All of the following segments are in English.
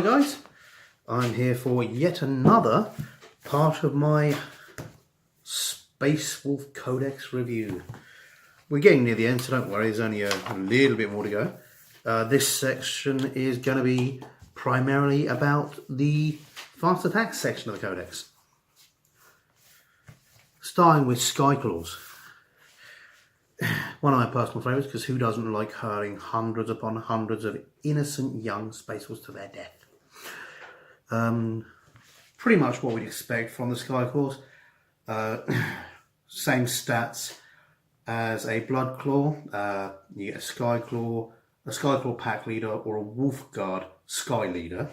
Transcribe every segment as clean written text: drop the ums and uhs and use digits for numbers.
guys, I'm here for yet another part of my Space Wolf Codex review. We're getting near the end, so don't worry, there's only a little bit more to go. This section is going to be primarily about the fast attack section of the Codex. Starting with Skyclaws. One of my personal favourites, because who doesn't like hurling hundreds upon hundreds of innocent young Space Wolves to their death? Pretty much what we'd expect from the Skyclaws. Same stats as a Blood Claw. You get a Skyclaw Pack Leader, or a Wolf Guard Sky Leader.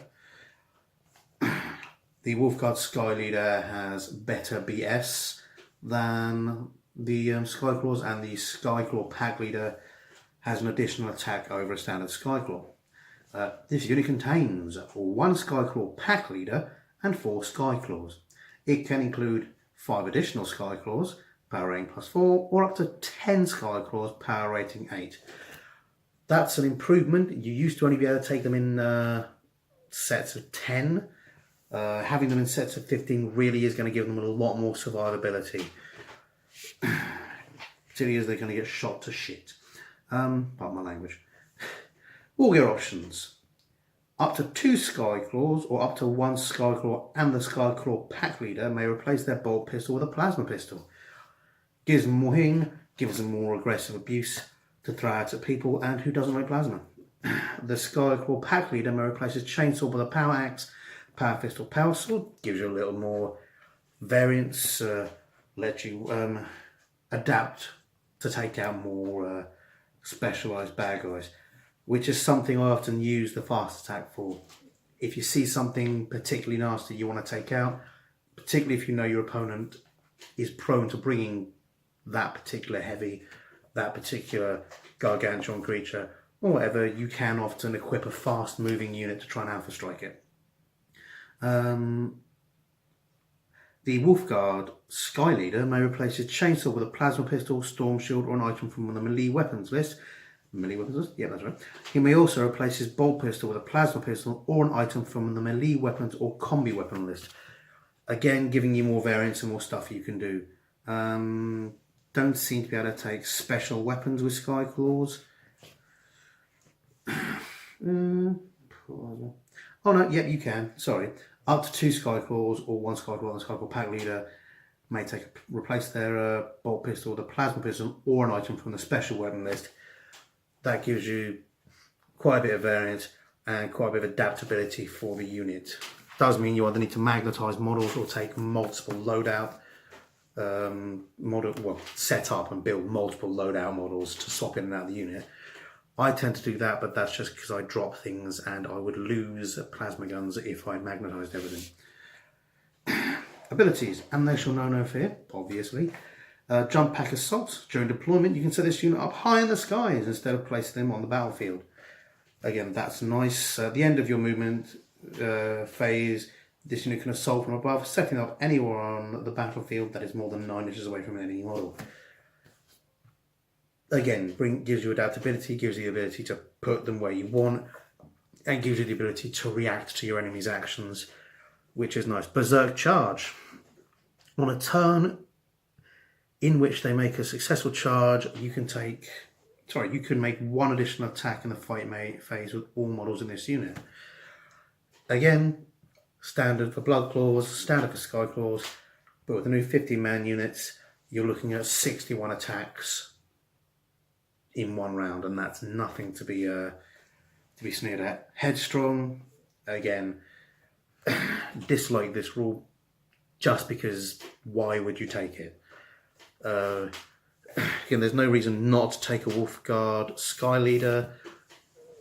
The Wolf Guard Sky Leader has better BS than the Skyclaws, and the Skyclaw Pack Leader has an additional attack over a standard Skyclaw. This unit contains 1 Skyclaw Pack Leader and 4 Skyclaws. It can include 5 additional Skyclaws, power rating +4, or up to 10 Skyclaws, power rating 8. That's an improvement. You used to only be able to take them in sets of 10. Having them in sets of 15 really is going to give them a lot more survivability. Particularly as they're going to get shot to shit. Pardon my language. War gear options. Up to 2 Skyclaws, or up to 1 Skyclaw and the Skyclaw Pack Leader may replace their bolt pistol with a plasma pistol. Gives them more hitting, gives them more aggressive abuse to throw out at people, and who doesn't like plasma? The Skyclaw Pack Leader may replace his chainsaw with a power axe, power fist, or power sword. Gives you a little more variance, let you adapt to take out more specialised bad guys, which is something I often use the fast attack for. If you see something particularly nasty you want to take out, particularly if you know your opponent is prone to bringing that particular heavy, that particular gargantuan creature, or whatever, you can often equip a fast moving unit to try and alpha strike it. The Wolfguard Sky Leader may replace his chainsaw with a plasma pistol, storm shield, or an item from the melee weapons list. Melee weapons list? Yeah, that's right. He may also replace his bolt pistol with a plasma pistol or an item from the melee weapons or combi weapon list. Again, giving you more variance and more stuff you can do. Don't seem to be able to take special weapons with Skyclaws. Oh no, yep, you can. Sorry. Up to 2 Skyclaws or 1 Skyclaw and the Skyclaw Pack Leader may replace their bolt pistol with a plasma pistol or an item from the special weapon list. That gives you quite a bit of variance and quite a bit of adaptability for the unit. Does mean you either need to magnetise models or take multiple loadout set up and build multiple loadout models to swap in and out of the unit. I tend to do that, but that's just because I drop things and I would lose plasma guns if I magnetised everything. Abilities, and they shall know no fear, obviously. Jump pack assaults. During deployment, you can set this unit up high in the skies instead of placing them on the battlefield. Again, that's nice. At the end of your movement phase, this unit can assault from above, setting up anywhere on the battlefield that is more than 9 inches away from an enemy model. Again, gives you adaptability, gives you the ability to put them where you want, and gives you the ability to react to your enemy's actions, which is nice. Berserk Charge. On a turn in which they make a successful charge, you can make 1 additional attack in the fight phase with all models in this unit. Again, standard for Blood Claws, standard for Skyclaws, but with the new 50-man units, you're looking at 61 attacks in 1 round, and that's nothing to be sneered at. Headstrong, again, dislike this rule just because why would you take it? Again, there's no reason not to take a Wolfguard Sky Leader.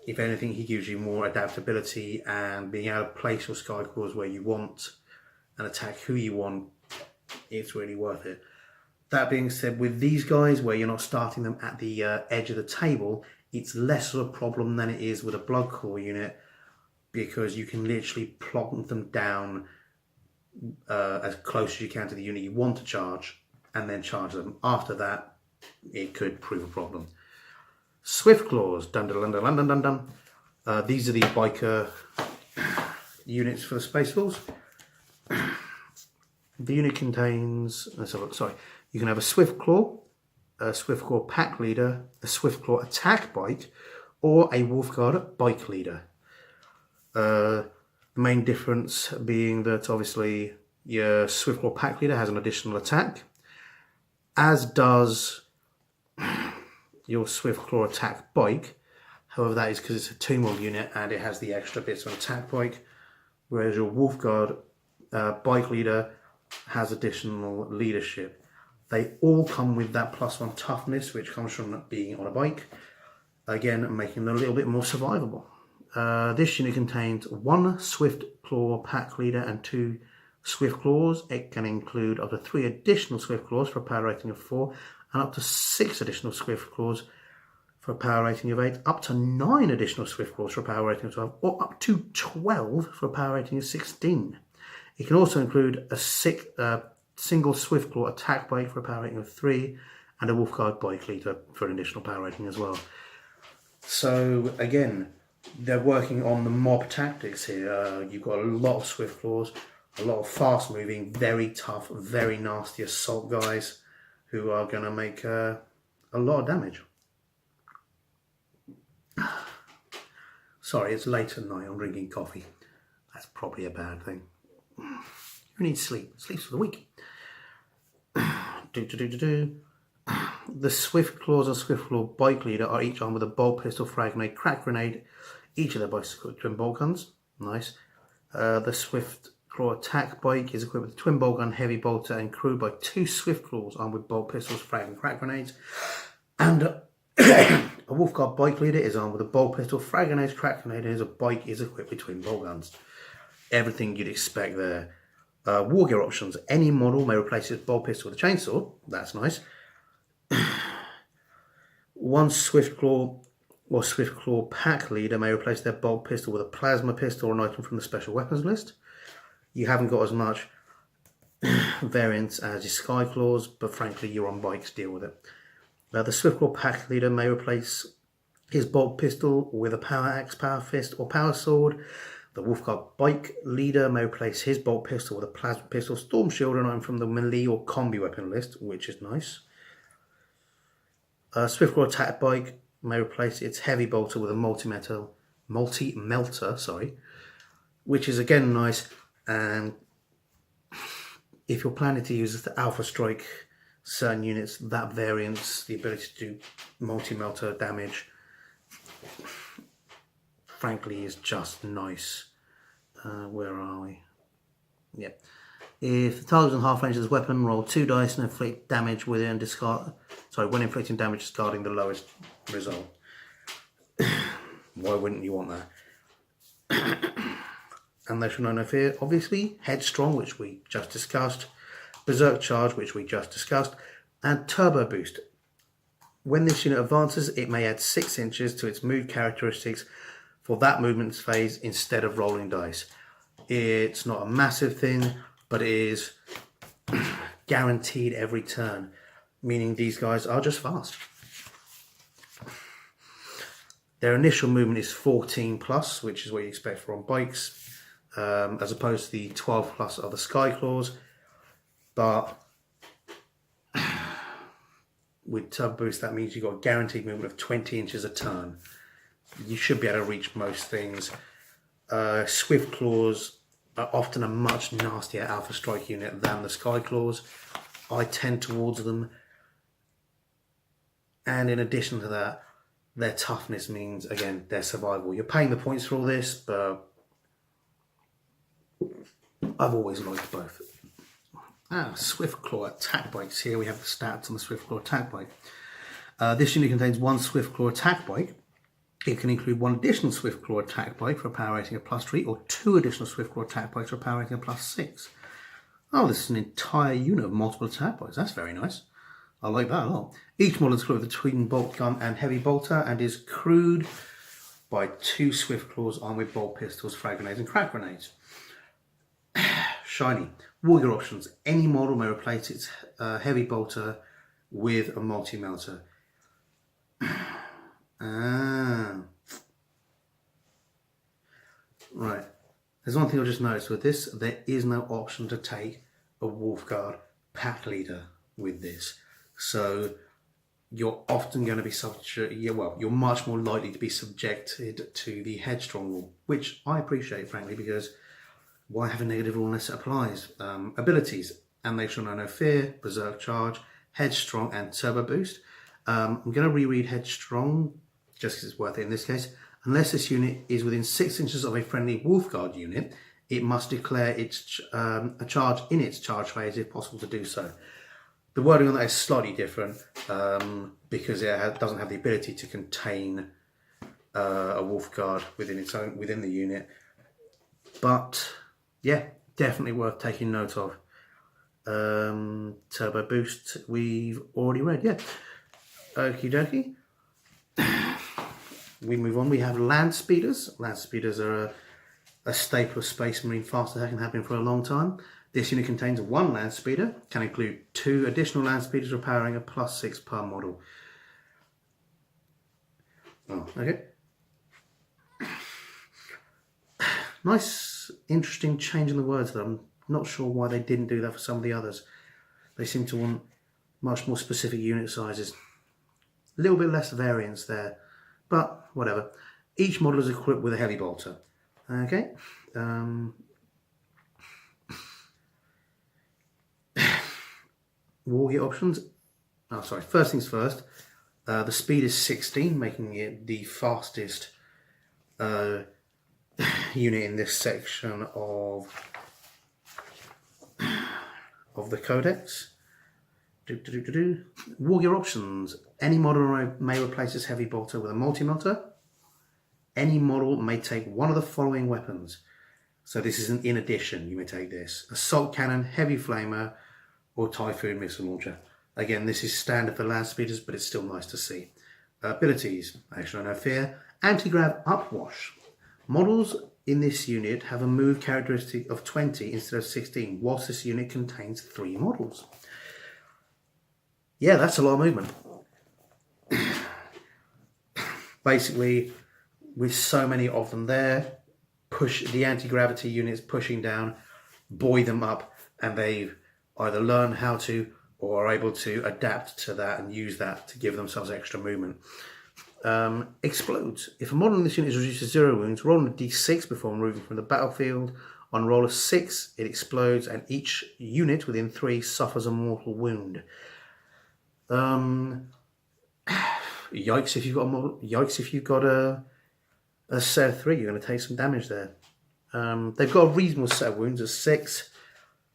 If anything, he gives you more adaptability and being able to place your Skyclaws where you want and attack who you want. It's really worth it. That being said, with these guys, where you're not starting them at the edge of the table, it's less of a problem than it is with a Blood Claw unit, because you can literally plonk them down as close as you can to the unit you want to charge, and then charge them. After that, it could prove a problem. Swift Claws, dun dun dun dun dun dun dun. These are the biker units for the Space Force. The unit contains, sorry, you can have a Swift Claw Pack Leader, a Swift Claw Attack Bike, or a Wolfguard Bike Leader. The main difference being that obviously your Swift Claw Pack Leader has an additional attack, as does your Swift Claw Attack Bike. However, that is because it's a 2 unit and it has the extra bits of an attack bike, whereas your Wolfguard Bike Leader has additional leadership. They all come with that +1 toughness, which comes from being on a bike, again making them a little bit more survivable. This unit contains 1 Swift Claw Pack Leader and 2 Swift Claws. It can include up to 3 additional Swift Claws for a power rating of 4, and up to 6 additional Swift Claws for a power rating of 8, up to 9 additional Swift Claws for a power rating of 12, or up to 12 for a power rating of 16. It can also include a single Swift Claw Attack Bike for a power rating of 3, and a Wolfguard Bike Leader for an additional power rating as well. So again, they're working on the mob tactics here. You've got a lot of Swift Claws, a lot of fast moving, very tough, very nasty assault guys who are going to make a lot of damage. Sorry, it's late at night, I'm drinking coffee. That's probably a bad thing. Who needs sleep? Sleep's for the weak. The Swift Claws and Swift Claw Bike Leader are each armed with a bolt pistol, frag grenade, crack grenade. Each of their bikes is equipped with twin bolt guns. Nice. The Swift Claw Attack Bike is equipped with a twin bolt gun, heavy bolter, and crewed by 2 Swift Claws armed with bolt pistols, frag and crack grenades. And a Wolfguard Bike Leader is armed with a bolt pistol, frag grenades, crack grenade, and his bike is equipped with twin bolt guns. Everything you'd expect there. War gear options. Any model may replace its bolt pistol with a chainsaw. That's nice. 1 Swift Claw or Swift Claw Pack Leader may replace their bolt pistol with a plasma pistol or an item from the special weapons list. You haven't got as much variants as your Sky Claws, but frankly, you're on bikes, deal with it. The Swift Claw Pack Leader may replace his bolt pistol with a power axe, power fist, or power sword. The Wolfguard Bike Leader may replace his bolt pistol with a plasma pistol, storm shield, and item from the melee or combi weapon list, which is nice. Swift Claw Attack Bike may replace its heavy bolter with a multi-melter, which is again nice. And if you're planning to use the Alpha Strike certain units, that variance, the ability to do multi-melter damage, frankly is just nice. Where are we? Yep. If the target is in half range of this weapon, roll 2 dice and inflict damage with it and discard. Sorry, when inflicting damage, discarding the lowest result. Why wouldn't you want that? And they should know no fear, obviously. Headstrong, which we just discussed. Berserk Charge, which we just discussed. And Turbo Boost. When this unit advances, it may add 6 inches to its move characteristics for that movement phase instead of rolling dice. It's not a massive thing, but it is guaranteed every turn, meaning these guys are just fast. Their initial movement is 14 plus, which is what you expect from bikes, as opposed to the 12 plus of the Sky Claws. But with Turbo Boost, that means you've got a guaranteed movement of 20 inches a turn. You should be able to reach most things. Swift Claws are often a much nastier Alpha Strike unit than the Sky Claws. I tend towards them. And in addition to that, their toughness means, again, their survival. You're paying the points for all this, but I've always liked both. Swift Claw Attack Bikes. Here we have the stats on the Swift Claw Attack Bike. This unit contains 1 Swift Claw Attack Bike. It can include 1 additional Swift Claw Attack Bike for a power rating of +3, or 2 additional Swift Claw Attack Bikes for a power rating of +6. Oh, this is an entire unit of multiple attack bikes. That's very nice. I like that a lot. Each model is equipped with a twin bolt gun and heavy bolter, and is crewed by 2 Swift Claws armed with bolt pistols, frag grenades, and crack grenades. Shiny. War gear options. Any model may replace its heavy bolter with a multi-melter. Right. There's one thing I'll just notice with this, there is no option to take a Wolf Guard pack leader with this. So you're often going to be subject, you're much more likely to be subjected to the headstrong rule, which I appreciate, frankly, because why have a negative rule unless it applies? Abilities, Animation No Fear, Berserk Charge, Headstrong, and Turbo Boost. I'm going to reread Headstrong, just because it's worth it in this case. Unless this unit is within 6 inches of a friendly Wolfguard unit, it must declare its a charge in its charge phase if possible to do so. The wording on that is slightly different because it doesn't have the ability to contain a Wolfguard within the unit. But yeah, definitely worth taking note of. Turbo Boost we've already read, yeah. Okie dokie. We move on. We have Land Speeders. Land Speeders are a staple of Space Marine fast attack and have been for a long time. This unit contains 1 Land Speeder, can include 2 additional Land Speeders repowering a +6 per model. Oh, okay. Nice, interesting change in the words there. I'm not sure why they didn't do that for some of the others. They seem to want much more specific unit sizes. A little bit less variance there, but whatever. Each model is equipped with a heavy bolter. Okay. War gear options. Oh, sorry. First things first. The speed is 16, making it the fastest unit in this section of the Codex. War gear options. Any model may replace this heavy bolter with a multi-melter. Any model may take one of the following weapons. So this isn't in addition, you may take this. Assault cannon, heavy flamer, or Typhoon missile launcher. Again, this is standard for Land Speeders, but it's still nice to see. Abilities, Action No Fear, Anti-Grav Upwash. Models in this unit have a move characteristic of 20 instead of 16, whilst this unit contains 3 models. Yeah, that's a lot of movement. Basically, with so many of them there, push the anti-gravity units pushing down, buoy them up, and they've either learned how to or are able to adapt to that and use that to give themselves extra movement. Explodes. If a model in this unit is reduced to 0 wounds, roll a d6 before moving from the battlefield. On roll of 6, it explodes, and each unit within 3 suffers a mortal wound. Yikes if you've got a model. Yikes if you've got a set of 3, you're going to take some damage there. They've got a reasonable set of wounds of 6,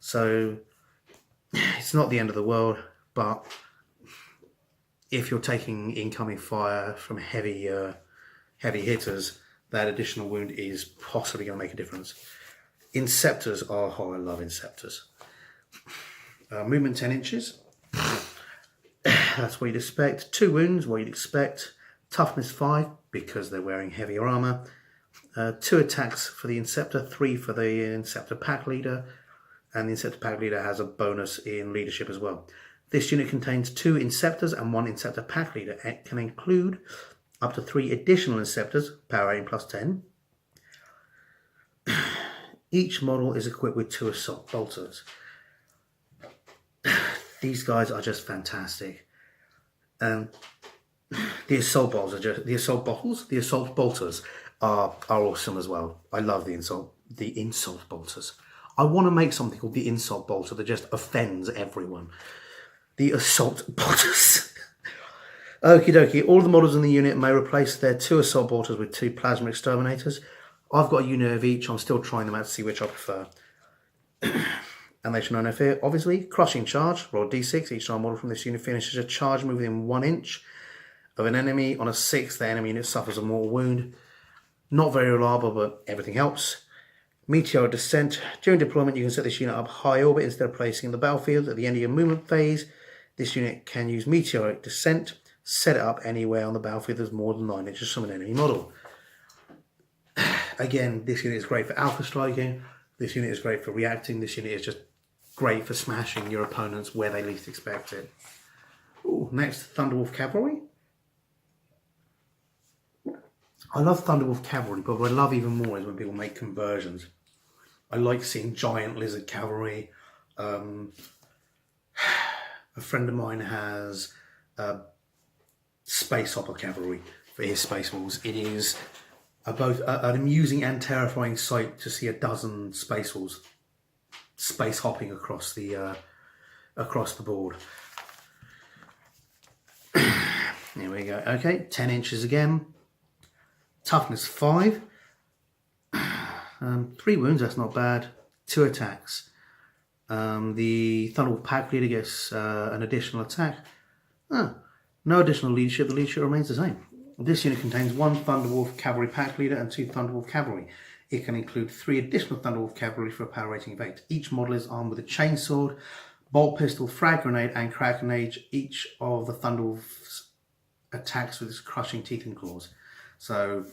so it's not the end of the world, but if you're taking incoming fire from heavy hitters, that additional wound is possibly going to make a difference. Inceptors are how I love Inceptors. Movement 10 inches. That's what you'd expect. 2 wounds, what you'd expect. Toughness 5, because they're wearing heavier armour. 2 attacks for the Inceptor, 3 for the Inceptor Pack Leader, and the Inceptor Pack Leader has a bonus in leadership as well. This unit contains 2 Inceptors and 1 Inceptor Pack Leader. It can include up to 3 additional Inceptors, power 8 plus 10. Each model is equipped with 2 assault bolters. These guys are just fantastic. The assault bolters are awesome as well. I love the insult bolters. I want to make something called the insult bolter that just offends everyone. The assault bolters. Okie dokie. All the models in the unit may replace their 2 assault bolters with 2 plasma exterminators. I've got a unit of each. I'm still trying them out to see which I prefer. And they should know no fear. Obviously, crushing charge. Roll d6. Each time model from this unit finishes a charge move within 1 inch of an enemy. On a 6, the enemy unit suffers a mortal wound. Not very reliable, but everything helps. Meteoric Descent. During deployment, you can set this unit up high orbit instead of placing in the battlefield. At the end of your movement phase, this unit can use Meteoric Descent. Set it up anywhere on the battlefield that's more than 9 inches from an enemy model. Again, this unit is great for alpha striking. This unit is great for reacting. This unit is just great for smashing your opponents where they least expect it. Ooh, next, Thunderwolf Cavalry. I love Thunderwolf Cavalry, but what I love even more is when people make conversions. I like seeing giant lizard cavalry. A friend of mine has space hopper cavalry for his space walls. It is both an amusing and terrifying sight to see a dozen space walls space hopping across the board. Here we go. Okay, 10 inches again. Toughness 5. 3 wounds, that's not bad. 2 attacks. The Thunderwolf Pack Leader gets an additional attack. No additional leadership, the leadership remains the same. This unit contains 1 Thunderwolf Cavalry Pack Leader and 2 Thunderwolf Cavalry. It can include 3 additional Thunderwolf Cavalry for a power rating of 8. Each model is armed with a chainsword, bolt pistol, frag grenade and crack grenade. Each of the Thunderwolves attacks with its crushing teeth and claws. So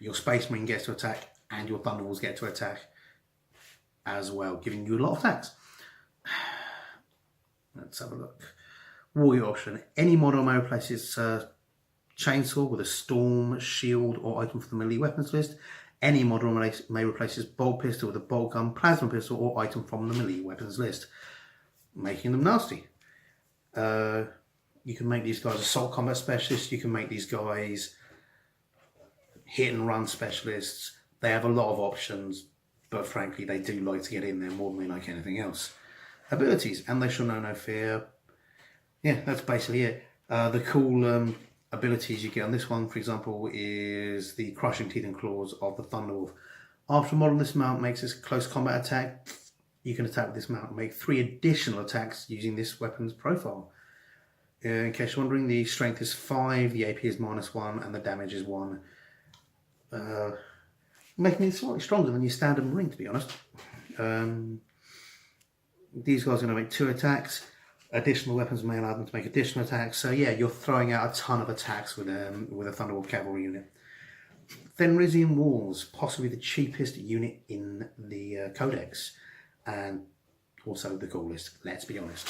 your Space Marine gets to attack and your Thunderwolves get to attack as well, giving you a lot of attacks. Let's have a look. Warrior option. Any model may replace its chainsaw with a storm, shield or item from the melee weapons list. Any model may replace its bolt pistol with a bolt gun, plasma pistol or item from the melee weapons list, making them nasty. You can make these guys assault combat specialists. You can make these guys hit and run specialists. They have a lot of options, but frankly they do like to get in there more than they like anything else. Abilities, and they shall know no fear. Yeah, that's basically it. The cool abilities you get on this one, for example, is the crushing teeth and claws of the Thunderwolf. After a model in this mount makes its close combat attack, you can attack with this mount and make 3 additional attacks using this weapon's profile. In case you're wondering, the strength is 5, the AP is -1, and the damage is 1. Making it slightly stronger than your standard Marine, to be honest. These guys are going to make 2 attacks. Additional weapons may allow them to make additional attacks. So yeah, you're throwing out a ton of attacks with a Thunderwolf Cavalry unit. Fenrisian Walls, possibly the cheapest unit in the Codex, and also the coolest, let's be honest.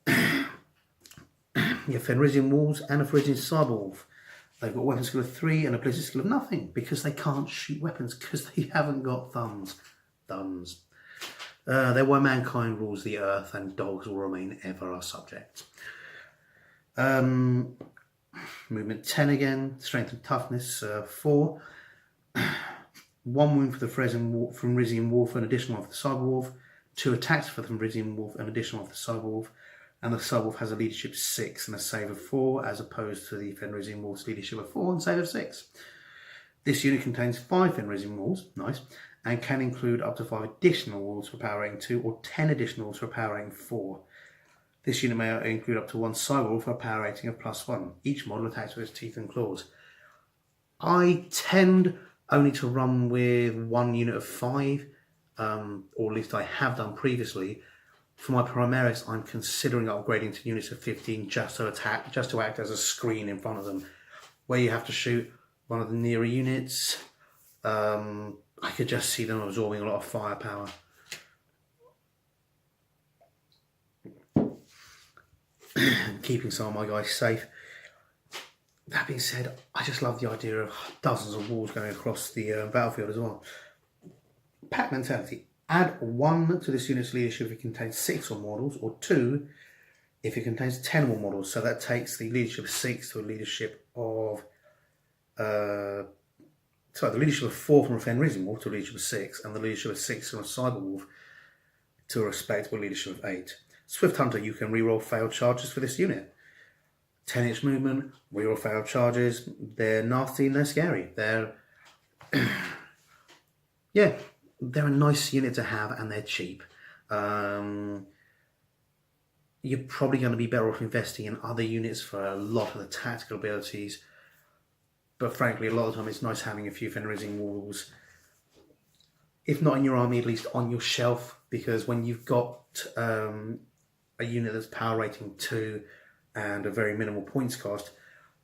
You have Fenrisian Walls and a Frisian Cyberwolf. They've got weapon skill of 3 and a blizzard skill of nothing because they can't shoot weapons because they haven't got thumbs. They're why mankind rules the earth and dogs will remain ever our subjects. Movement 10 again, strength and toughness 4. 1 wound for the Fenrisian Wolf, an additional one for the Cyberwolf. 2 attacks for the Fenrisian Wolf, an additional one for the Cyberwolf. And the Cyberwolf has a leadership 6 and a save of 4, as opposed to the Fenrisian Wolf's leadership of 4 and save of 6. This unit contains 5 Fenrisian Wolves, nice, and can include up to 5 additional wolves for power rating 2 or 10 additional wolves for power rating 4. This unit may include up to 1 Cyberwolf for a power rating of +1. Each model attacks with its teeth and claws. I tend only to run with 1 unit of 5, or at least I have done previously. For my Primaris, I'm considering upgrading to units of 15 just to act as a screen in front of them, where you have to shoot one of the nearer units. I could just see them absorbing a lot of firepower. Keeping some of my guys safe. That being said, I just love the idea of dozens of walls going across the battlefield as well. Pack mentality. Add 1 to this unit's leadership if it contains 6 or more models, or 2 if it contains 10 or more models. So that takes the leadership of 6 to a leadership of... the leadership of 4 from a Fenrisian Wolf to a leadership of 6, and the leadership of 6 from a Cyberwolf to a respectable leadership of 8. Swift Hunter, you can reroll failed charges for this unit. 10-inch movement, reroll failed charges. They're nasty and they're scary. They're a nice unit to have and they're cheap. You're probably going to be better off investing in other units for a lot of the tactical abilities. But frankly, a lot of the time it's nice having a few Fenrisian Wolves, if not in your army, at least on your shelf, because when you've got a unit that's power rating 2 and a very minimal points cost,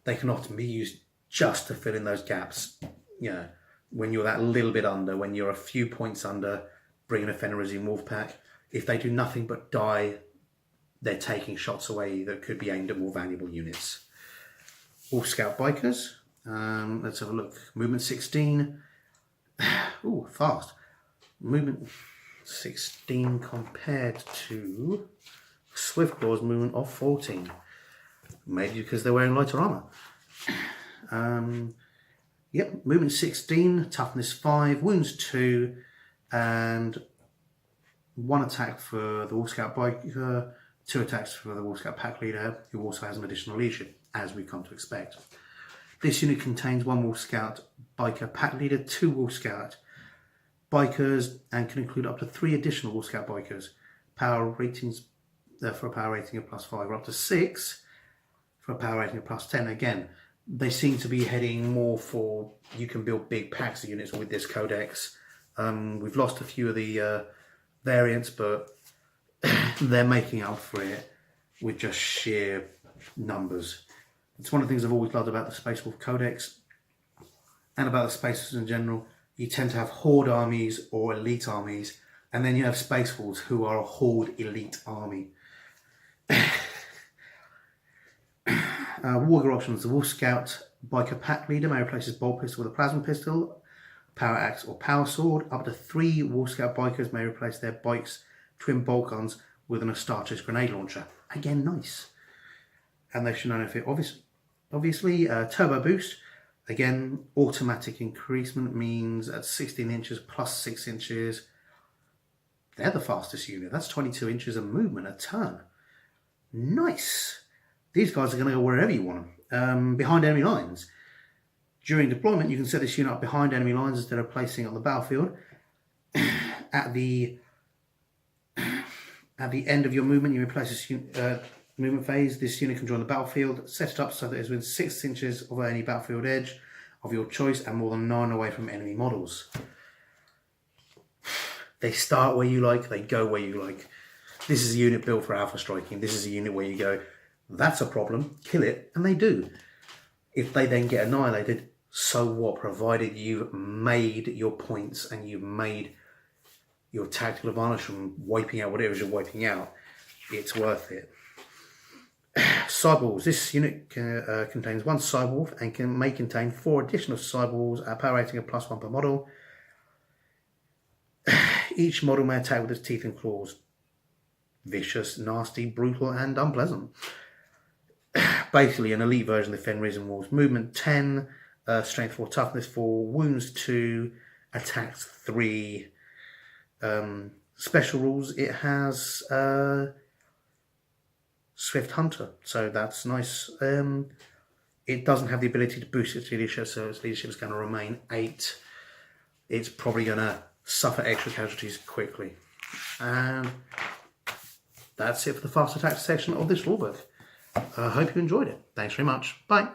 they can often be used just to fill in those gaps. You know, when you're that little bit under, when you're a few points under, bring in a Fenrisian Wolf pack. If they do nothing but die, they're taking shots away that could be aimed at more valuable units. Wolf Scout Bikers. Let's have a look. Movement 16. Ooh, fast. movement 16 compared to Swiftclaw's movement of 14. Maybe because they're wearing lighter armor. Yep, movement 16, toughness 5, wounds 2, and 1 attack for the Wolf Scout biker, 2 attacks for the Wolf Scout pack leader, who also has an additional leadership, as we've come to expect. This unit contains 1 Wolf Scout biker pack leader, 2 Wolf Scout bikers, and can include up to 3 additional Wolf Scout bikers. Power ratings for a power rating of +5, or up to 6 for a power rating of +10. Again, they seem to be heading more for you can build big packs of units with this codex. We've lost a few of the variants, but they're making up for it with just sheer numbers. It's one of the things I've always loved about the Space Wolf Codex and about the Spaces in general. You tend to have Horde armies or elite armies, and then you have Space Wolves who are a Horde elite army. Warrior options. The Wolf Scout biker pack leader may replace his bolt pistol with a plasma pistol, power axe or power sword. Up to 3 Wolf Scout bikers may replace their bikes twin bolt guns with an Astartes grenade launcher. Again, nice. And they should know if it obviously turbo boost. Again, automatic increasement means at 16 inches plus 6 inches, they're the fastest unit. That's 22 inches of movement a turn. Nice. These guys are going to go wherever you want them, behind enemy lines. During deployment, you can set this unit up behind enemy lines instead of placing it on the battlefield. At the end of your movement, you may place this movement phase. This unit can join the battlefield. Set it up so that it's within 6 inches of any battlefield edge of your choice and more than 9 away from enemy models. They start where you like, they go where you like. This is a unit built for alpha striking. This is a unit where you go, that's a problem, kill it, and they do. If they then get annihilated, so what, provided you've made your points and you've made your tactical advantage from wiping out whatever you're wiping out, it's worth it. Cyborgs. This unit contains 1 Cyborg and may contain 4 additional Cyborgs at a power rating of +1 per model. Each model may attack with its teeth and claws. Vicious, nasty, brutal, and unpleasant. Basically an elite version of the Fenris Wolves. Movement 10, strength 4, toughness 4, wounds 2, attacks 3. Special rules, it has Swift Hunter, so that's nice. It doesn't have the ability to boost its leadership, so its leadership is going to remain 8. It's probably going to suffer extra casualties quickly. And that's it for the fast attack section of this rulebook. I hope you enjoyed it. Thanks very much. Bye.